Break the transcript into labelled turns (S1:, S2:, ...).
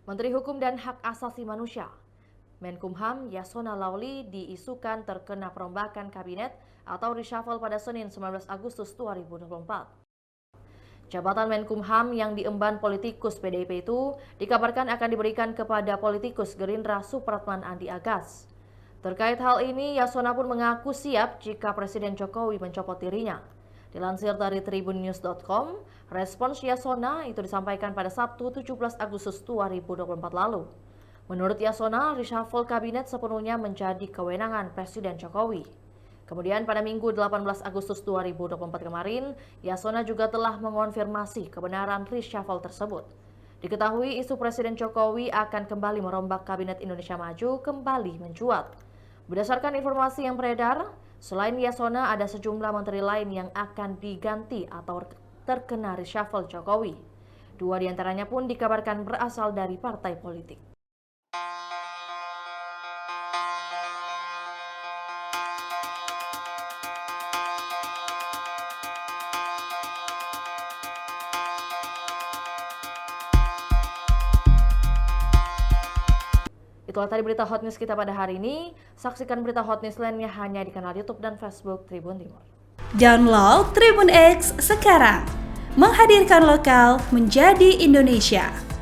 S1: Menteri Hukum dan Hak Asasi Manusia, Menkumham Yasona Lawli diisukan terkena perombakan kabinet atau reshuffle pada Senin 19 Agustus 2024. Jabatan Menkumham yang diemban politikus PDIP itu dikabarkan akan diberikan kepada politikus Gerindra Supratman Andi Agas. Terkait hal ini, Yasona pun mengaku siap jika Presiden Jokowi mencopot dirinya. Dilansir dari tribunnews.com, respons Yasona itu disampaikan pada Sabtu 17 Agustus 2024 lalu. Menurut Yasona, reshuffle kabinet sepenuhnya menjadi kewenangan Presiden Jokowi. Kemudian pada Minggu 18 Agustus 2024 kemarin, Yasona juga telah mengonfirmasi kebenaran reshuffle tersebut. Diketahui isu Presiden Jokowi akan kembali merombak Kabinet Indonesia Maju kembali mencuat. Berdasarkan informasi yang beredar, selain Yasona ada sejumlah menteri lain yang akan diganti atau terkena reshuffle Jokowi. Dua diantaranya pun dikabarkan berasal dari partai politik. Itulah tadi berita hot news kita pada hari ini. Saksikan berita hot news lainnya hanya di kanal YouTube dan Facebook Tribun Timur.
S2: Download Tribun X sekarang. Menghadirkan lokal menjadi Indonesia.